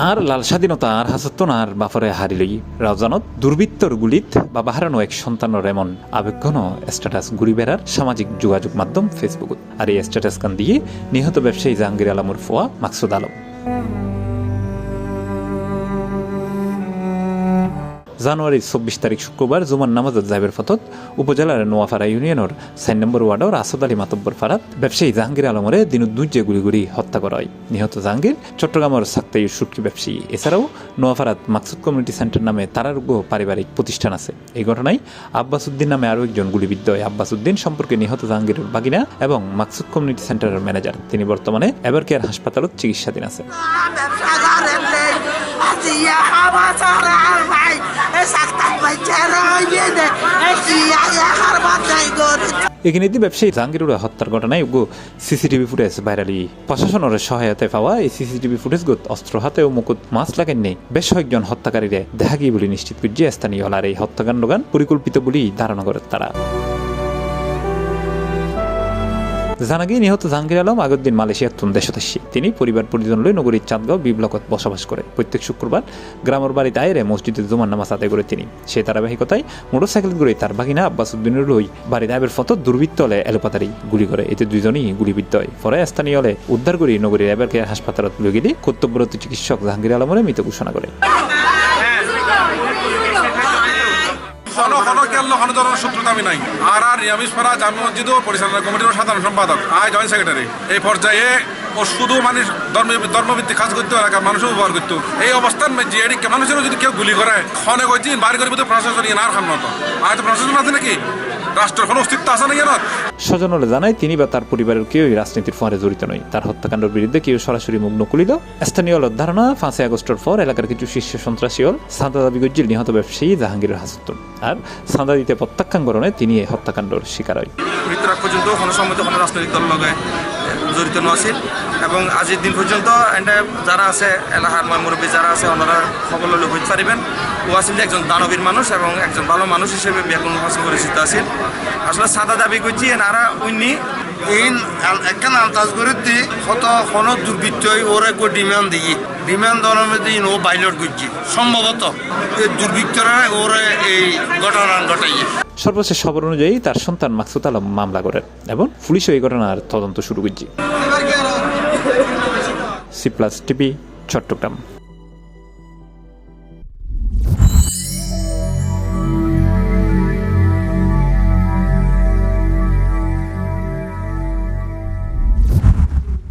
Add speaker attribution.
Speaker 1: আর লাল স্বাধীনতা আর হাসত্তন আর বাফরে হারিলই রাউজানত দুর্বৃত্তর গুলিত বাবা হারানো এক সন্তানের এমন আবেগঘন স্ট্যাটাস ঘুরি বেড়ার সামাজিক যোগাযোগ মাধ্যম ফেসবুকত। আর এই স্ট্যাটাস কান দিয়ে নিহত ব্যবসায়ী জাহাঙ্গীর আলমের ফোয়া মাকসুদ আলম। জানুয়ারির 24 তারিখ শুক্রবার জুমার নামাজত যাইবের ফতত উপজেলার নোয়াপাড়া ইউনিয়নের 4 নম্বর ওয়ার্ডর আসদ আলী মাতব্বর ফারাত ব্যবসায়ী জাহাঙ্গীর আলমরে দিনুত দুইজে গুলি হত্যা করা হয়। নিহত জাহাঙ্গীর চট্টগ্রামের সাক্তাইয়ের সুটকি ব্যবসায়ী। এছাড়াও নোয়াপাড়াত মাকসুদ কমিউনিটি সেন্টার নামে তারারোগ্য পারিবারিক প্রতিষ্ঠান আছে। এই ঘটনায় আব্বাস উদ্দিন নামে আরও একজন গুলিবিদ্ধ হয়। আব্বাস উদ্দিন সম্পর্কে নিহত জাহাঙ্গীরের বাগিনা এবং মাকসুদ কমিউনিটি সেন্টারের ম্যানেজার। তিনি বর্তমানে এভারকেয়ার হাসপাতালত চিকিৎসাধীন আছে। এখানে ব্যবসায়ী জাহাঙ্গীর হত্যার ঘটনায় সিসিটিভি ফুটেজ ভাইরালি প্রশাসনের সহায়তায় পাওয়া এই সিসিটিভি ফুটেজ অস্ত্র হাতে ও মুকুট মাছ লাগেন নেই বেশ কয়েকজন হত্যাকারীরা দেখা গিয়ে বলে নিশ্চিত করছে স্থানীয় হলার এই হত্যাকাণ্ডগান পরিকল্পিত বলেই ধারণা করে তারা। জানা গিয়ে নিহত জাহাঙ্গীর আলম আগের দিন মালয়েশিয়ার দেশত আসছে। তিনি পরিবার পরিজন লই নগরীর চাঁদগাঁও বিপ্লবত বসবাস করে। প্রত্যেক শুক্রবার গ্রামের বাড়িতে আইরে মসজিদে জুমার নামাজ আদায় করে তিনি। সেই ধারাবাহিকতায় মোটরসাইকেল করে তার বাগিনা আব্বাস উদ্দিনের লই বাড়িতে আইবের ফটো দুর্বৃত্ত হলে এলোপাতারি গুলি করে। এতে দুইজনই গুলিবিদ্ধ হয়। পরে স্থানীয় হলে উদ্ধার করে নগরীর এভারকেয়ার হাসপাতালত লই গেলে কর্তব্যরত চিকিৎসক জাহাঙ্গীর আলমের মৃত ঘোষণা করে।
Speaker 2: শত্রুতা আমি নাই। আর নিরামিষপাড়া জামে মসজিদ পরিচালনা কমিটির সাধারণ সম্পাদক জয়েন্ট সেক্রেটারি। এই পর্যায়ে ও শুধু মানুষ ধর্মভিত্তিক কাজ করতে এলাকার মানুষও ব্যবহার করতো। এই অবস্থান মানুষেরও যদি কেউ গুলি করে খনে কইছি বাড়ি করে প্রশাসন আর খান মতো তো প্রশাসন আছে নাকি? রাষ্ট্রের কোনো অস্তিত্ব আছে নাকি?
Speaker 1: স্বজনরা জানায় তিনি বা তার পরিবারের কেউই রাজনীতির ফরে জড়িত নয়। তার হত্যাকাণ্ডের বিরুদ্ধে কেউ সরাসরি মুখ নকুলিল। স্থানীয় ধারণা 5 আগস্টের পর এলাকার কিছু শীর্ষ সন্ত্রাসী হল চাঁদা দাবি গজ্জিল নিহত ব্যবসায়ী জাহাঙ্গীরের হাসত্তন। আর চাঁদা দিতে প্রত্যাখ্যান করণে তিনি এই হত্যাকাণ্ডের শিকার হয়।
Speaker 3: মৃত্যুর আগ পর্যন্ত কোনো সময় কোনো রাজনৈতিক দল লগে জড়িত নছিল এবং আজির দিন পর্যন্ত যারা আছে এলাকার মুরব্বী যারা আছে ওনারা খবর লোক হইতে পারিবেন। ও আসলে একজন দানবীর মানুষ এবং একজন ভালো মানুষ হিসেবে ব্যাপক পরিচিত আছে। আসলে সাদা দাবি করছি এনারা উনি একখান আন্দাজ করে দিই কত কোনো দুর্বৃত্তই ওরা একটু ডিমান্ড দিই ডিমান্ড দেওয়ার মধ্যে ও বাইলট করছি সম্ভবত এই দুর্বৃত্তরা ওরা এই ঘটনা ঘটাই।
Speaker 1: সর্বশেষ খবর অনুযায়ী তার সন্তান মাকসুদ আলম মামলা করেন এবং পুলিশও এই ঘটনার তদন্ত শুরু করছে। C+ TV Chittagong.